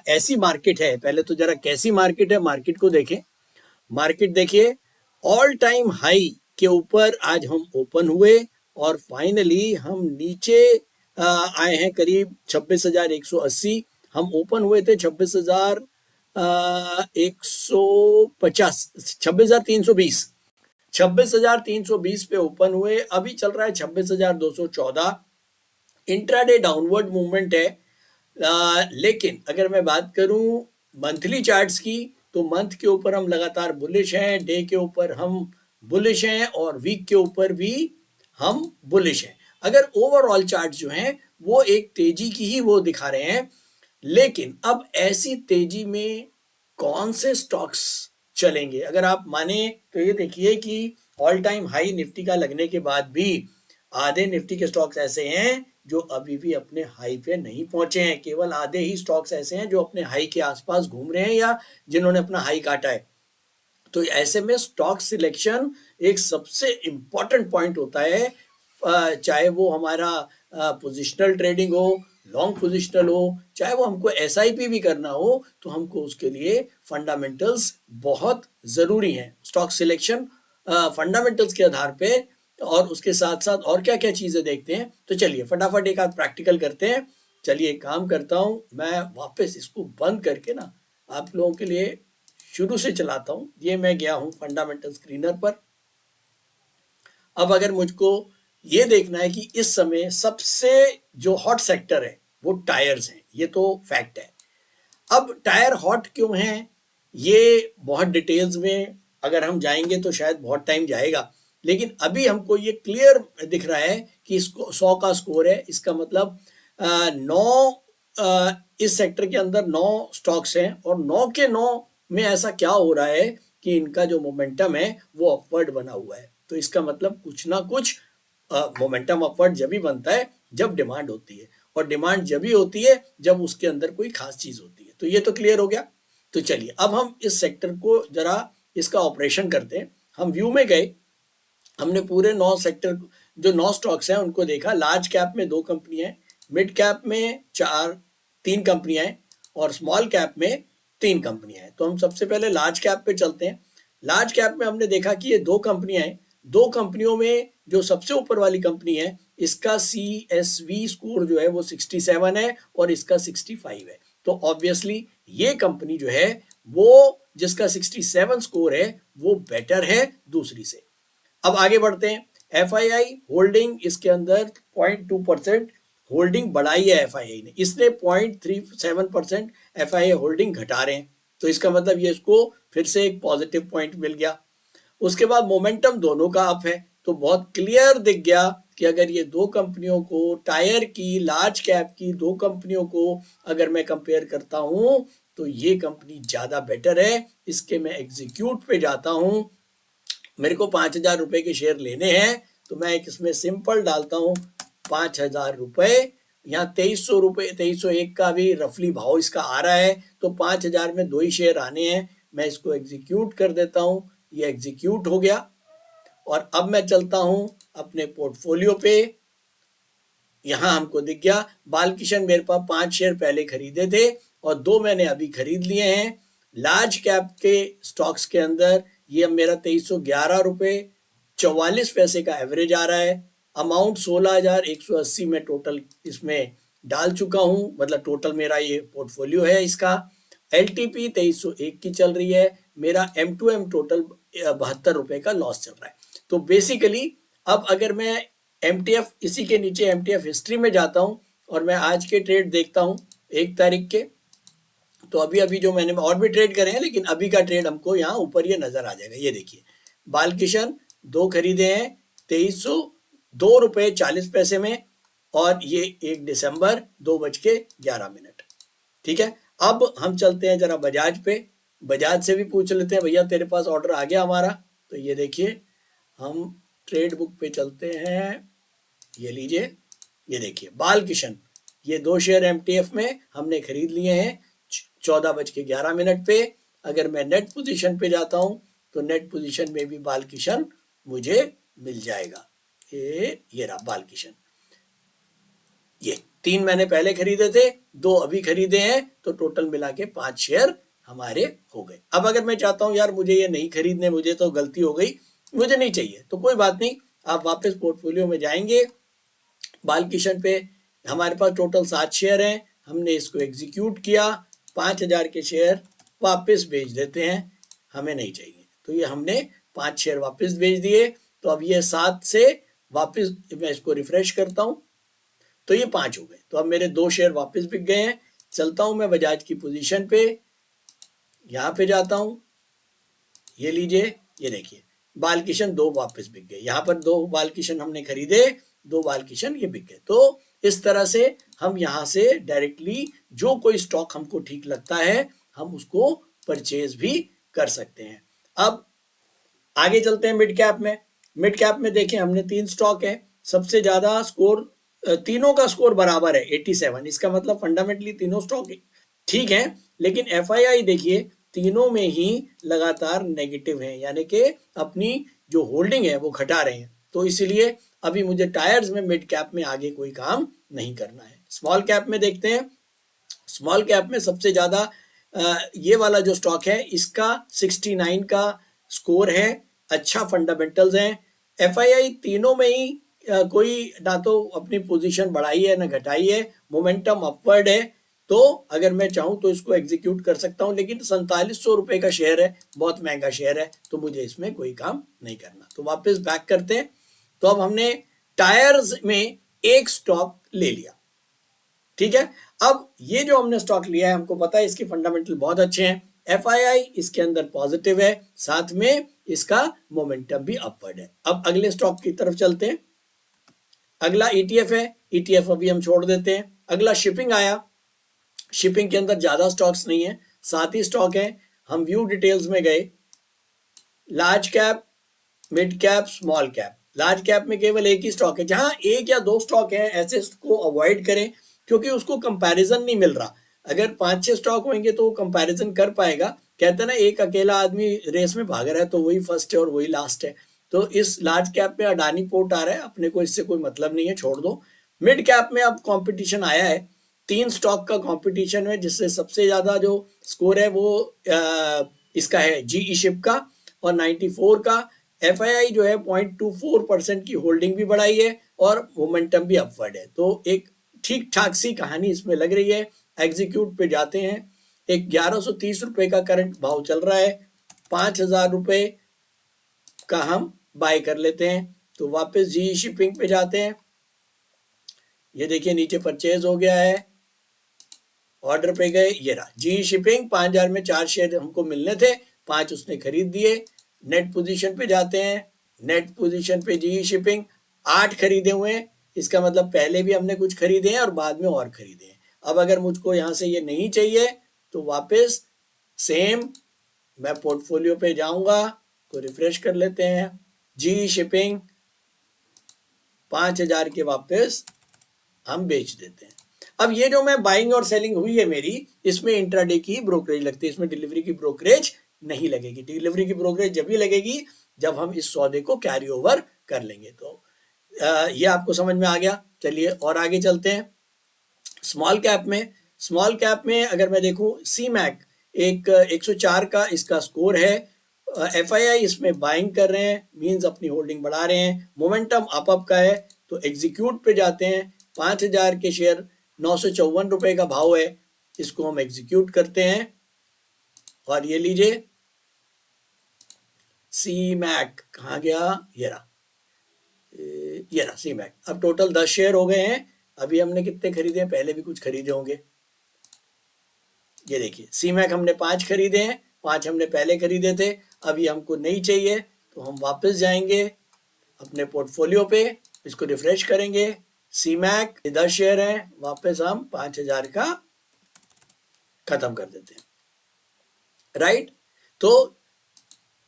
ऐसी मार्केट है, पहले तो जरा कैसी मार्केट है मार्केट को देखें। मार्केट देखिए, ऑल टाइम हाई के ऊपर आज हम ओपन हुए और फाइनली हम नीचे आए हैं करीब 26,180। हम ओपन हुए थे 26,150, 26,320, 26,320 पे ओपन हुए। अभी चल रहा है 26,214। इंट्राडे डाउनवर्ड मूवमेंट है, लेकिन अगर मैं बात करूं मंथली चार्ट्स की, तो मंथ के ऊपर हम लगातार बुलिश हैं, डे के ऊपर हम बुलिश हैं और वीक के ऊपर भी हम बुलिश हैं। अगर ओवरऑल चार्ट जो हैं वो एक तेजी की ही वो दिखा रहे हैं, लेकिन अब ऐसी तेजी में कौन से स्टॉक्स चलेंगे? अगर आप माने तो ये देखिए कि ऑल टाइम हाई निफ्टी का लगने के बाद भी आधे निफ्टी के स्टॉक्स ऐसे हैं जो अभी भी अपने हाई पे नहीं पहुंचे हैं। केवल आधे ही स्टॉक्स ऐसे हैं जो अपने हाई के आसपास घूम रहे हैं या जिन्होंने अपना हाई काटा है। तो ऐसे में स्टॉक सिलेक्शन एक सबसे इंपॉर्टेंट पॉइंट होता है, चाहे वो हमारा पोजिशनल ट्रेडिंग हो, लॉन्ग पोजिशनल हो, चाहे वो हमको एसआईपी भी करना हो, तो हमको उसके लिए फंडामेंटल्स बहुत ज़रूरी हैं। स्टॉक सिलेक्शन फंडामेंटल्स के आधार पे, और उसके साथ साथ और क्या क्या चीज़ें देखते हैं। तो चलिए फटाफट एक आध प्रैक्टिकल करते हैं। चलिए एक काम करता हूँ, मैं वापस इसको बंद करके ना आप लोगों के लिए शुरू से चलाता हूँ। ये मैं गया हूँ फंडामेंटल स्क्रीनर पर। अब अगर मुझको ये देखना है कि इस समय सबसे जो हॉट सेक्टर है वो टायर्स हैं, ये तो फैक्ट है। अब टायर हॉट क्यों हैं, ये बहुत डिटेल्स में अगर हम जाएंगे तो शायद बहुत टाइम जाएगा, लेकिन अभी हमको ये क्लियर दिख रहा है कि इसको 100 का स्कोर है। इसका मतलब 9 इस सेक्टर के अंदर 9 स्टॉक्स हैं और 9 के 9 में ऐसा क्या हो रहा है कि इनका जो मोमेंटम है वो अपवर्ड बना हुआ है। तो इसका मतलब कुछ ना कुछ मोमेंटम अपवर्ड जब भी बनता है जब डिमांड होती है, और डिमांड जब भी होती है जब उसके अंदर कोई खास चीज होती है। तो ये तो क्लियर हो गया। तो चलिए अब हम इस सेक्टर को जरा इसका ऑपरेशन करते हैं। हम व्यू में गए, हमने पूरे 9 सेक्टर जो 9 स्टॉक्स हैं उनको देखा। लार्ज कैप में 2 कंपनियां हैं, मिड कैप में 3 कंपनियां हैं और स्मॉल कैप में 3 कंपनियां हैं। तो हम सबसे पहले लार्ज कैप पे चलते हैं। लार्ज कैप में हमने देखा कि ये 2 कंपनियां हैं। 2 कंपनियों में जो सबसे ऊपर वाली कंपनी है इसका CSV स्कोर जो है वो 67 है और इसका 65 है। तो ऑब्वियसली ये कंपनी जो है वो जिसका 67 स्कोर है वो बेटर है दूसरी से। अब आगे बढ़ते हैं। FII होल्डिंग, इसके अंदर 0.2% होल्डिंग बढ़ाई है FII ने, इसने 0.37% FII होल्डिंग घटा रहे हैं। तो इसका मतलब ये इसको फिर से एक पॉजिटिव पॉइंट मिल गया। उसके बाद मोमेंटम दोनों का अप है, तो बहुत क्लियर दिख गया कि अगर ये 2 कंपनियों को, टायर की लार्ज कैप की 2 कंपनियों को अगर मैं कंपेयर करता हूं तो ये कंपनी ज्यादा बेटर है। इसके मैं एग्जीक्यूट पे जाता हूं। मेरे को 5,000 रुपए के शेयर लेने हैं, तो मैं एक इसमें सिंपल डालता हूँ 5,000 रुपए। यहाँ 2300 रुपए, 2301 का भी रफली भाव इसका आ रहा है, तो 5,000 में 2 ही शेयर आने हैं। मैं इसको एग्जीक्यूट कर देता हूँ, ये एग्जीक्यूट हो गया। और अब मैं चलता हूँ अपने पोर्टफोलियो पे। यहाँ हमको दिख गया बालकिशन मेरे पास 5 शेयर पहले खरीदे थे और 2 मैंने अभी खरीद लिए हैं। लार्ज कैप के स्टॉक्स के अंदर ये मेरा 2311 रुपए 44 पैसे का एवरेज आ रहा है। अमाउंट 16,180 में टोटल इसमें डाल चुका हूँ, मतलब टोटल मेरा ये पोर्टफोलियो है इसका। LTP 2301 की चल रही है। मेरा M2M टोटल 72 रुपए का लॉस चल रहा है। तो बेसिकली अब अगर मैं MTF, इसी के नीचे MTF हिस्ट्री में जाता हूं और मैं आज के ट्रेड देखता हूं 1 तारीख के, तो अभी जो मैंने और भी ट्रेड करे हैं, लेकिन अभी का ट्रेड हमको यहाँ ऊपर ये नजर आ जाएगा। ये देखिए बालकिशन 2 खरीदे हैं 2302 रुपए 40 पैसे में, और ये 1 दिसंबर 2:11। ठीक है, अब हम चलते हैं जरा बजाज पे। बजाज से भी पूछ लेते हैं, भैया तेरे पास ऑर्डर आ गया हमारा। तो ये देखिए हम ट्रेड बुक पे चलते हैं, ये लीजिए, ये देखिए बालकिशन ये 2 शेयर MTF में हमने खरीद लिए हैं 14:11 पे। अगर मैं नेट पोजीशन पे जाता हूं तो नेट पोजीशन में भी बालकिशन मुझे मिल जाएगा। ये रहा बालकिशन। ये 3 मैंने पहले खरीदे थे, 2 अभी खरीदे हैं, तो टोटल मिला के 5 शेयर हमारे हो गए। अब अगर मैं चाहता हूं यार मुझे ये नहीं खरीदने, मुझे तो गलती हो गई, मुझे नहीं चाहिए, तो कोई बात नहीं, आप वापस पोर्टफोलियो में जाएंगे। बालकिशन पे हमारे पास टोटल 7 शेयर हैं, हमने इसको एग्जीक्यूट किया, 5,000 के शेयर वापस भेज देते हैं, हमें नहीं चाहिए, तो ये हमने 5 शेयर वापस भेज दिए। तो अब ये 7 से वापस मैं इसको रिफ्रेश करता हूं तो ये 5 हो गए, तो अब मेरे 2 शेयर वापस बिक गए हैं। चलता हूं मैं बजाज की पोजीशन पे, यहां पे जाता हूं, ये लीजिए, ये देखिए बालकिशन 2 वापस बिक गए। यहाँ पर 2 बालकिशन हमने खरीदे, 2 बालकिशन ये बिक गए। तो इस तरह से हम यहाँ से डायरेक्टली जो कोई स्टॉक हमको ठीक लगता है हम उसको परचेज भी कर सकते हैं। अब आगे चलते हैं मिड कैप में। मिड कैप में देखें हमने 3 स्टॉक है, सबसे ज्यादा स्कोर, तीनों का स्कोर बराबर है 87। इसका मतलब फंडामेंटली तीनों स्टॉक ठीक है, लेकिन FII देखिए तीनों में ही लगातार नेगेटिव है, यानी कि अपनी जो होल्डिंग है वो घटा रहे हैं। तो इसलिए अभी मुझे टायर्स में मिड कैप में आगे कोई काम नहीं करना है। स्मॉल कैप में देखते हैं। स्मॉल कैप में सबसे ज्यादा ये वाला जो स्टॉक है इसका 69 का स्कोर है, अच्छा फंडामेंटल्स हैं। FII तीनों में ही कोई ना तो अपनी पोजीशन बढ़ाई है ना घटाई है, मोमेंटम अपवर्ड है। तो अगर मैं चाहूं तो इसको एग्जीक्यूट कर सकता हूं, लेकिन 4700 रुपए का शेयर है, बहुत महंगा शेयर है, तो मुझे इसमें कोई काम नहीं करना। तो वापस बैक करते हैं। तो अब हमने टायर्स में एक स्टॉक ले लिया, ठीक है। अब ये जो हमने स्टॉक लिया है हमको पता है इसकी फंडामेंटल बहुत अच्छे हैं, FII इसके अंदर पॉजिटिव है, साथ में इसका मोमेंटम भी अपवर्ड है। अब अगले स्टॉक की तरफ चलते हैं। अगला ETF है, ETF अभी हम छोड़ देते हैं। अगला शिपिंग आया, शिपिंग के अंदर ज्यादा स्टॉक्स नहीं है, 7 ही स्टॉक हैं। हम व्यू डिटेल्स में गए, large cap, mid cap, small cap. Large cap में केवल एक ही स्टॉक है, जहां 1 या 2 स्टॉक हैं ऐसे को अवॉइड करें क्योंकि उसको कंपैरिजन नहीं मिल रहा। अगर 5-6 स्टॉक होंगे तो वो कंपैरिजन कर पाएगा। कहते हैं ना एक अकेला आदमी रेस में भाग रहा है तो वही फर्स्ट है और वही लास्ट है। तो इस लार्ज कैप में अडानी पोर्ट आ रहा है, अपने को इससे कोई मतलब नहीं है, छोड़ दो। मिड कैप में अब कंपटीशन आया है, 3 स्टॉक का कंपटीशन है, जिससे सबसे ज्यादा जो स्कोर है वो इसका है GE शिप का और 94 का। FII जो है 0.24% की होल्डिंग भी बढ़ाई है और मोमेंटम भी अपवर्ड है। तो एक ठीक ठाक सी कहानी इसमें लग रही है। एग्जीक्यूट पे जाते हैं, एक 1130 रुपए का करंट भाव चल रहा है, 5000 रुपए का हम बाय कर लेते हैं। तो वापस GE शिपिंग पे जाते हैं, ये देखिए नीचे परचेज हो गया है, ऑर्डर पे गए, ये रहा GE शिपिंग। 5000 में 4 शेयर हमको मिलने थे, 5 उसने खरीद दिए। नेट पोजीशन पे जाते हैं, नेट पोजीशन पे GE शिपिंग 8 खरीदे हुए हैं, इसका मतलब पहले भी हमने कुछ खरीदे हैं और बाद में और खरीदे हैं। अब अगर मुझको यहाँ से ये नहीं चाहिए तो वापस सेम मैं पोर्टफोलियो पे जाऊंगा, तो रिफ्रेश कर लेते हैं, GE शिपिंग 5000 के वापस हम बेच देते हैं। अब ये जो मैं बाइंग और सेलिंग हुई है मेरी, इसमें इंट्राडे की ब्रोकरेज लगती है, इसमें डिलीवरी की ब्रोकरेज नहीं लगेगी। डिलीवरी की ब्रोकरेज जब ही लगेगी जब हम इस सौदे को कैरी ओवर कर लेंगे। तो ये आपको समझ में आ गया। चलिए और आगे चलते हैं। स्मॉल कैप में अगर मैं देखूं, CMAC एक 104 का इसका स्कोर है। FII इसमें बाइंग कर रहे हैं, मींस अपनी होल्डिंग बढ़ा रहे हैं, मोमेंटम अप का है। तो एग्जीक्यूट पे जाते हैं, 5000 के शेयर 954 रुपए का भाव है, इसको हम एग्जीक्यूट करते हैं और ये लीजिए CMAC कहाँ गया, ये रहा CMAC। अब टोटल 10 शेयर हो गए हैं। अभी हमने कितने खरीदे हैं, पहले भी कुछ खरीदे होंगे। ये देखिए CMAC हमने 5 खरीदे हैं, 5 हमने पहले खरीदे थे। अभी हमको नहीं चाहिए तो हम वापस जाएंगे अपने पोर्टफोलियो पे, इसको रिफ्रेश करेंगे। CMAC 10 शेयर हैं, वापस हम 5000 का खत्म कर देते हैं, राइट। तो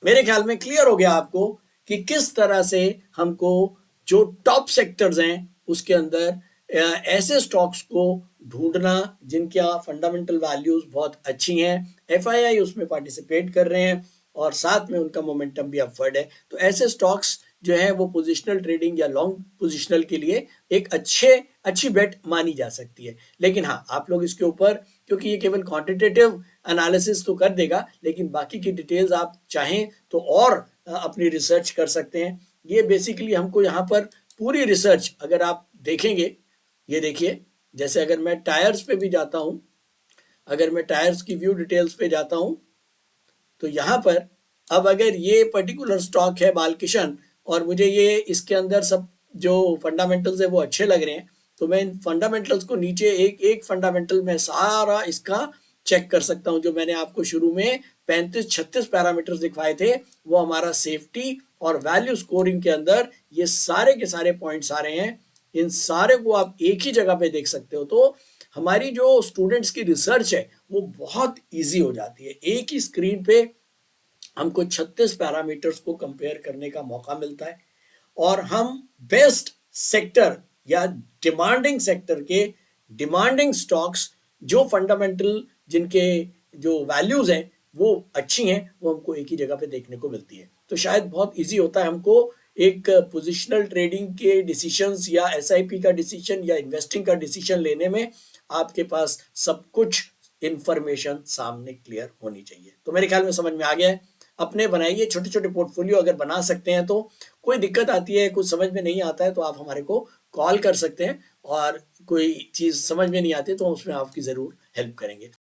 मेरे ख्याल में क्लियर हो गया आपको कि किस तरह से हमको जो टॉप सेक्टर्स हैं उसके अंदर ऐसे स्टॉक्स को ढूंढना जिनकी फंडामेंटल वैल्यूज बहुत अच्छी हैं, एफआईआई उसमें पार्टिसिपेट कर रहे हैं और साथ में उनका मोमेंटम भी अपवर्ड है, तो ऐसे स्टॉक्स जो है वो पोजिशनल ट्रेडिंग या लॉन्ग पोजिशनल के लिए एक अच्छी बेट मानी जा सकती है। लेकिन हाँ, आप लोग इसके ऊपर, क्योंकि ये केवल क्वांटिटेटिव एनालिसिस तो कर देगा, लेकिन बाकी की डिटेल्स आप चाहें तो और अपनी रिसर्च कर सकते हैं। ये बेसिकली हमको यहाँ पर पूरी रिसर्च अगर आप देखेंगे, ये देखिए, जैसे अगर मैं टायर्स पे भी जाता हूँ, अगर मैं टायर्स की व्यू डिटेल्स पे जाता हूँ, तो यहाँ पर अब अगर ये पर्टिकुलर स्टॉक है बालकिशन और मुझे ये इसके अंदर सब जो फंडामेंटल्स है वो अच्छे लग रहे हैं, तो मैं इन फंडामेंटल्स को नीचे एक एक फंडामेंटल में सारा इसका चेक कर सकता हूं। जो मैंने आपको शुरू में 35-36 पैरामीटर्स दिखवाए थे, वो हमारा सेफ्टी और वैल्यू स्कोरिंग के अंदर ये सारे के सारे पॉइंट्स आ रहे हैं। इन सारे को आप एक ही जगह पे देख सकते हो, तो हमारी जो स्टूडेंट्स की रिसर्च है वो बहुत ईजी हो जाती है। एक ही स्क्रीन पे हमको 36 पैरामीटर्स को कंपेयर करने का मौका मिलता है और हम बेस्ट सेक्टर या डिमांडिंग सेक्टर के डिमांडिंग स्टॉक्स, जो फंडामेंटल जिनके जो वैल्यूज हैं वो अच्छी हैं, वो हमको एक ही जगह पे देखने को मिलती है। तो शायद बहुत इजी होता है हमको एक पोजिशनल ट्रेडिंग के डिसीजंस या एसआईपी का डिसीजन या इन्वेस्टिंग का डिसीजन लेने में आपके पास सब कुछ इंफॉर्मेशन सामने क्लियर होनी चाहिए। तो मेरे ख्याल में समझ में आ गया है। अपने बनाइए छोटे छोटे पोर्टफोलियो, अगर बना सकते हैं तो। कोई दिक्कत आती है, कुछ समझ में नहीं आता है, तो आप हमारे को कॉल कर सकते हैं और कोई चीज समझ में नहीं आती तो उसमें आपकी जरूर हेल्प करेंगे।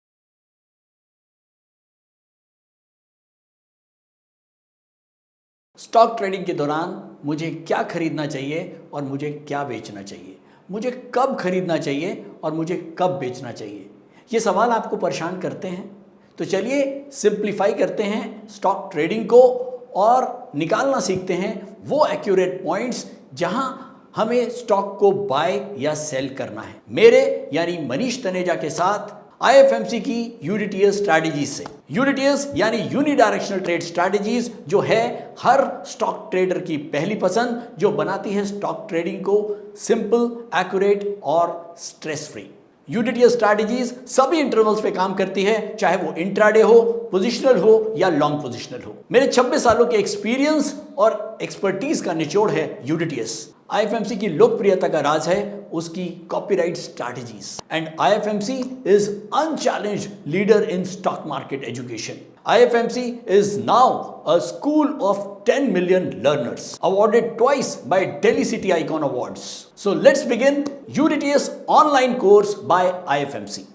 स्टॉक ट्रेडिंग के दौरान मुझे क्या खरीदना चाहिए और मुझे क्या बेचना चाहिए, मुझे कब खरीदना चाहिए और मुझे कब बेचना चाहिए, ये सवाल आपको परेशान करते हैं। तो चलिए सिंप्लीफाई करते हैं स्टॉक ट्रेडिंग को और निकालना सीखते हैं वो एक्यूरेट पॉइंट्स जहां हमें स्टॉक को बाय या सेल करना है, मेरे यानी मनीष तनेजा के साथ आईएफएमसी की यूडीटीएस स्ट्रैटेजीज से। यूडीटीएस यानी यूनि डायरेक्शनल ट्रेड स्ट्रैटेजीज, जो है हर स्टॉक ट्रेडर की पहली पसंद, जो बनाती है स्टॉक ट्रेडिंग को सिंपल, एक्यूरेट और स्ट्रेस फ्री। यूडीटीएस स्ट्रैटेजीज सभी इंटरवल्स पे काम करती है, चाहे वो इंट्राडे हो, पोजिशनल हो या लॉन्ग पोजिशनल हो। मेरे 26 सालों के एक्सपीरियंस और एक्सपर्टीज का निचोड़ है यूडीटीएस। आईएफएमसी की लोकप्रियता का राज है उसकी copyright strategies, and IFMC is unchallenged leader in stock market education. IFMC is now a school of 10 million learners, awarded twice by Delhi City Icon Awards. So let's begin UDTS online course by IFMC.